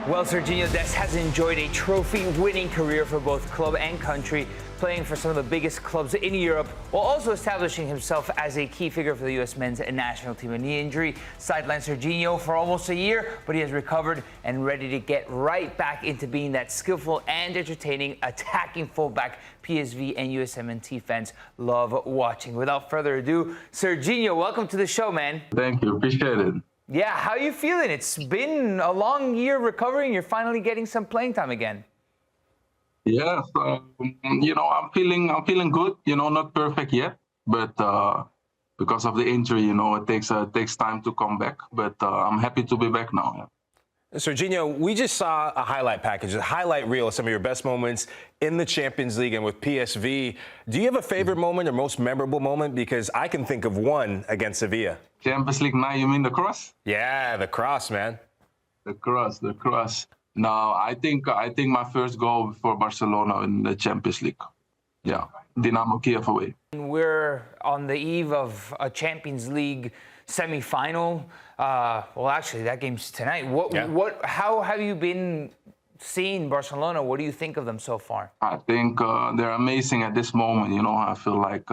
Well, Sergiño Dest has enjoyed a trophy-winning career for both club and country, playing for some of the biggest clubs in Europe, while also establishing himself as a key figure for the U.S. men's national team. A knee injury sidelined Sergiño for almost a year, but he has recovered and ready to get right back into being that skillful and entertaining attacking fullback PSV and USMNT fans love watching. Without further ado, Sergiño, welcome to the show, man. Thank you. Appreciate it. Yeah, how are you feeling? It's been a long year recovering. You're finally getting some playing time again. Yeah, I'm feeling good. Not perfect yet, but because of the injury, it takes time to come back. But I'm happy to be back now. Yeah. Sergiño, we just saw a highlight package, a highlight reel of some of your best moments in the Champions League and with PSV. Do you have a favorite moment or most memorable moment? Because I can think of one against Sevilla. Champions League now, you mean the cross? Yeah, the cross, man. The cross. No, I think my first goal for Barcelona in the Champions League. Yeah, Dynamo Kiev away. We're on the eve of a Champions League semi-final. Well, actually, that game's tonight. How have you been seeing Barcelona? What do you think of them so far? I think they're amazing at this moment. I feel like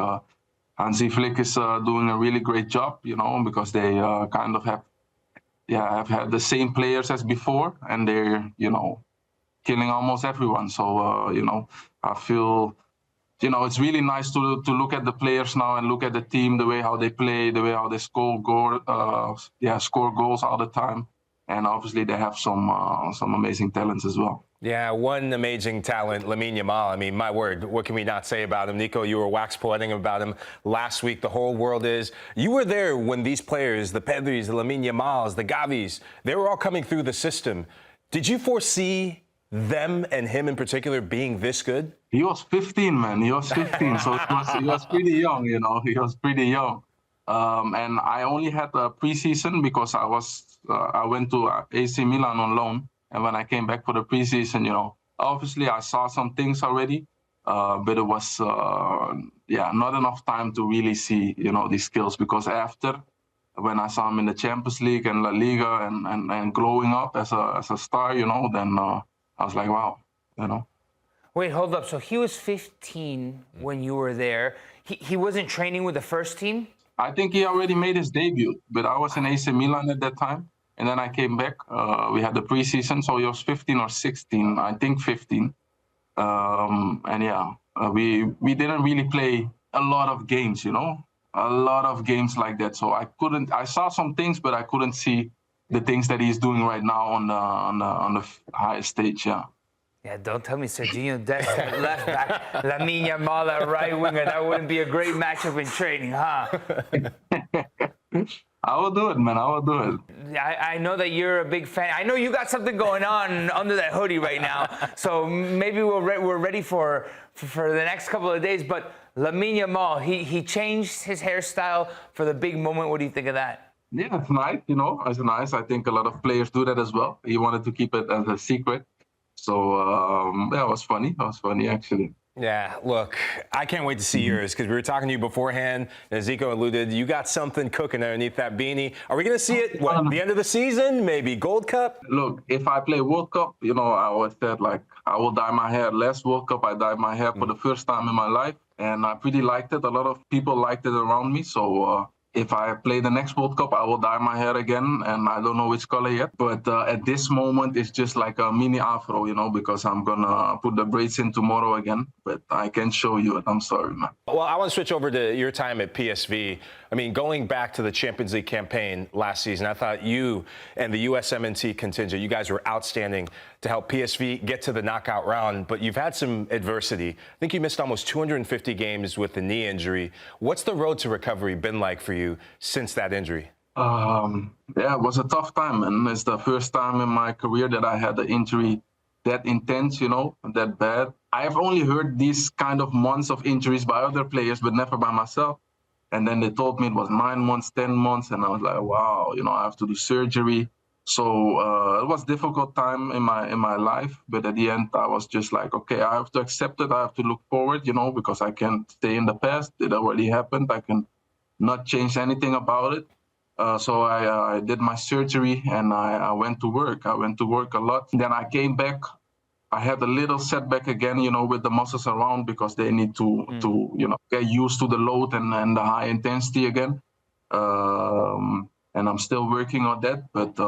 Hansi Flick is doing a really great job. Because they kind of have had the same players as before, and they're killing almost everyone. So I feel. It's really nice to look at the players now and look at the team, the way how they play, the way how they score goals all the time. And obviously they have some amazing talents as well. Yeah, one amazing talent, Lamine Yamal. I mean, my word, what can we not say about him? Nico, you were wax poeting about him last week. The whole world is. You were there when these players, the Pedris, the Lamine Yamals, the Gavis, they were all coming through the system. Did you foresee them and him in particular being this good? He was 15, man. He was 15, so he was pretty young, He was pretty young. And I only had a preseason because I went to AC Milan on loan. And when I came back for the preseason, obviously I saw some things already, but it was, not enough time to really see, these skills. Because after, when I saw him in the Champions League and La Liga and growing up as a star, then I was like, wow, Wait, hold up. So he was 15 when you were there. He wasn't training with the first team? I think he already made his debut, but I was in AC Milan at that time. And then I came back. We had the preseason, so he was 15 or 16, I think 15. We didn't really play a lot of games, a lot of games like that. So I saw some things, but I couldn't see the things that he's doing right now on the highest stage, yeah. Yeah, don't tell me Sergiño Dest at left back, Lamine Yamal at right winger. That wouldn't be a great matchup in training, huh? I will do it, man. I will do it. I know that you're a big fan. I know you got something going on under that hoodie right now. So maybe we're ready for the next couple of days. But Lamine Yamal, he changed his hairstyle for the big moment. What do you think of that? Yeah, it's nice. It's nice. I think a lot of players do that as well. He wanted to keep it as a secret. So, it was funny. It was funny, actually. Yeah, look, I can't wait to see yours because we were talking to you beforehand. As Zico alluded, you got something cooking underneath that beanie. Are we going to see it, the end of the season, maybe Gold Cup? Look, if I play World Cup, I always said, I will dye my hair. Last World Cup, I dyed my hair for the first time in my life. And I pretty liked it. A lot of people liked it around me. So, if I play the next World Cup, I will dye my hair again, and I don't know which color yet. But at this moment, it's just like a mini afro, because I'm going to put the braids in tomorrow again. But I can't show you it. I'm sorry, man. Well, I want to switch over to your time at PSV. I mean, going back to the Champions League campaign last season, I thought you and the USMNT contingent, you guys were outstanding to help PSV get to the knockout round. But you've had some adversity. I think you missed almost 250 games with the knee injury. What's the road to recovery been like for you since that injury? It was a tough time, man. It's the first time in my career that I had an injury that intense, that bad. I have only heard these kind of months of injuries by other players, but never by myself. And then they told me it was 9 months, 10 months, and I was like, wow, I have to do surgery. So it was a difficult time in my life, but at the end I was just like, okay, I have to accept it. I have to look forward, because I can't stay in the past. It already happened. I can not change anything about it. So I did my surgery and I went to work. I went to work a lot. Then I came back. I had a little setback again, with the muscles around because they need to get used to the load and the high intensity again. And I'm still working on that. But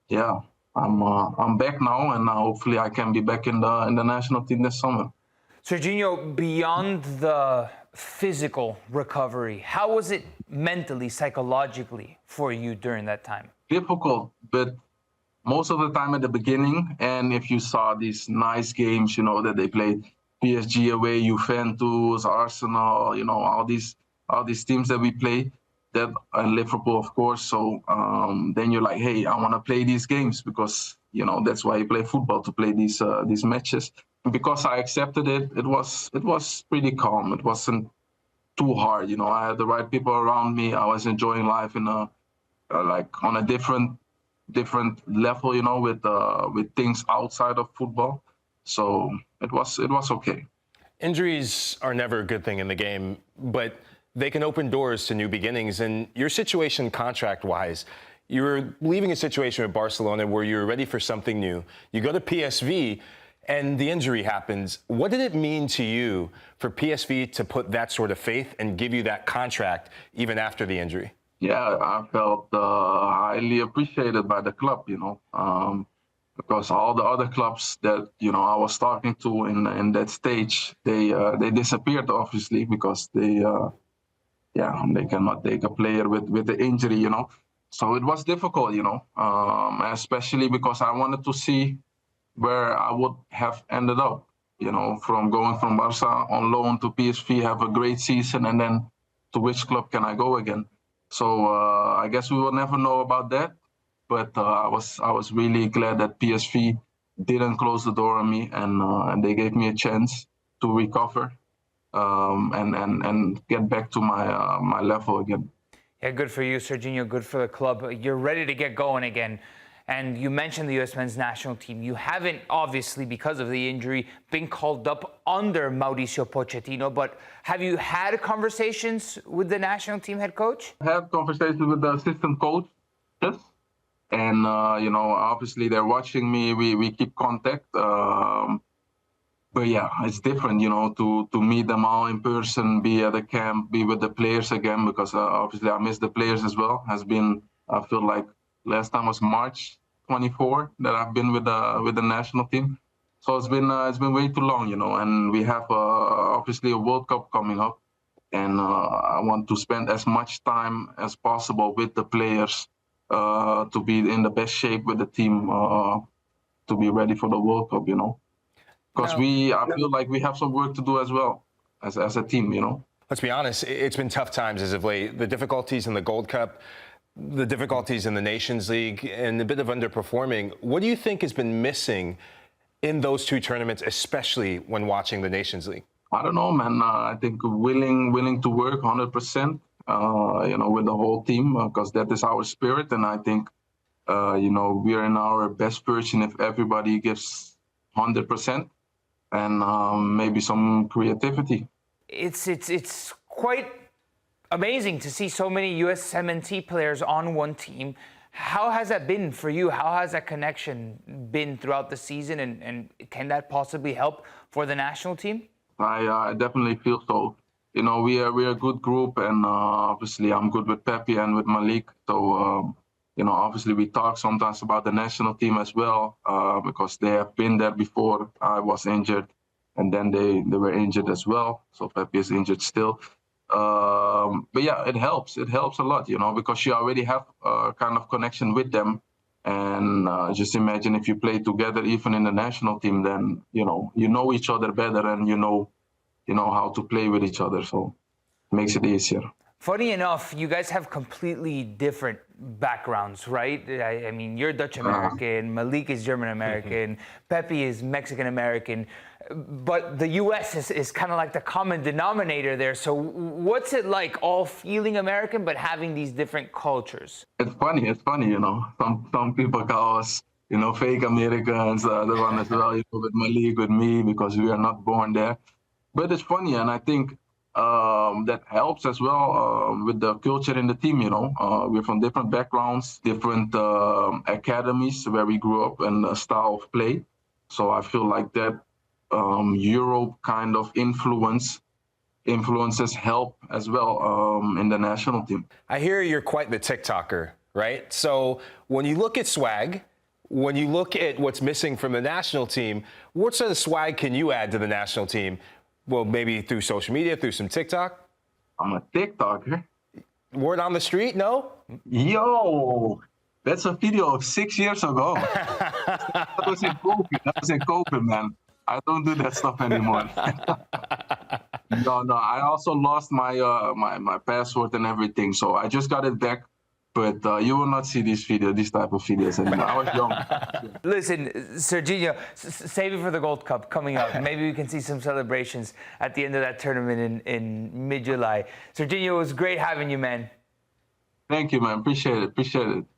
yeah, I'm back now, and hopefully I can be back in the national team this summer. Sergiño, beyond the physical recovery, how was it mentally, psychologically for you during that time? Difficult, but most of the time at the beginning, and if you saw these nice games, that they played, PSG away, Juventus, Arsenal, all these teams that we play, that and Liverpool, of course. So then you're like, hey, I want to play these games because that's why you play football, to play these matches. And because I accepted it, it was pretty calm. It wasn't too hard. I had the right people around me. I was enjoying life in on a different level, with things outside of football. So it was okay. Injuries are never a good thing in the game, but they can open doors to new beginnings. And your situation contract-wise, you were leaving a situation with Barcelona where you were ready for something new. You go to PSV, and the injury happens. What did it mean to you for PSV to put that sort of faith and give you that contract even after the injury? Yeah, I felt highly appreciated by the club, because all the other clubs that I was talking to in that stage, they disappeared, obviously, because they cannot take a player with the injury, So it was difficult, especially because I wanted to see where I would have ended up, from going from Barca on loan to PSV, have a great season, and then to which club can I go again? So I guess we will never know about that. But I was really glad that PSV didn't close the door on me, and they gave me a chance to recover and get back to my level again. Yeah, good for you, Sergiño. Good for the club. You're ready to get going again. And you mentioned the U.S. men's national team. You haven't, obviously, because of the injury, been called up under Mauricio Pochettino, but have you had conversations with the national team head coach? I had conversations with the assistant coach, yes. And, obviously they're watching me. We keep contact. But yeah, it's different, to meet them all in person, be at the camp, be with the players again, because obviously I miss the players as well. I feel like last time was March 24 that I've been with the national team. So it's been way too long, and we have obviously a World Cup coming up, and I want to spend as much time as possible with the players to be in the best shape with the team to be ready for the World Cup, Because I feel like we have some work to do as well as a team, Let's be honest, it's been tough times as of late. The difficulties in the Gold Cup, the difficulties in the Nations League, and a bit of underperforming. What do you think has been missing in those two tournaments, especially when watching the Nations League? I don't know, man. I think willing to work 100%, with the whole team, because that is our spirit. And I think, we are in our best version if everybody gives 100%, and maybe some creativity. It's quite amazing to see so many USMNT players on one team. How has that been for you? How has that connection been throughout the season, and can that possibly help for the national team? I definitely feel so. We are a good group, and obviously I'm good with Pepe and with Malik. So, obviously we talk sometimes about the national team as well, because they have been there before I was injured, and then they were injured as well. So Pepe is injured still. But yeah, it helps. It helps a lot, because you already have a kind of connection with them. And just imagine if you play together, even in the national team, then, you know each other better, and you know how to play with each other. So it makes it easier. Funny enough, you guys have completely different backgrounds, right? I mean, you're Dutch American, Malik is German American, Pepe is Mexican American, but the U.S. is kind of like the common denominator there. So what's it like, all feeling American but having these different cultures? It's funny, Some people call us, fake Americans, the other one as well, with Malik, with me, because we are not born there. But it's funny, and I think that helps as well with the culture in the team. We're from different backgrounds, different academies where we grew up, and a style of play. So I feel like that Europe kind of influences help as well in the national team. I hear you're quite the TikToker, right? So when you look at swag, when you look at what's missing from the national team, what sort of swag can you add to the national team? Well, maybe through social media, through some TikTok? I'm a TikToker. Word on the street, no? Yo, that's a video of 6 years ago. That was in COVID, man. I don't do that stuff anymore. No, I also lost my my password and everything, so I just got it back. But you will not see these type of videos anymore. I was young. Listen, Sergiño, save it for the Gold Cup coming up. Maybe we can see some celebrations at the end of that tournament in mid-July. Sergiño, it was great having you, man. Thank you, man. Appreciate it.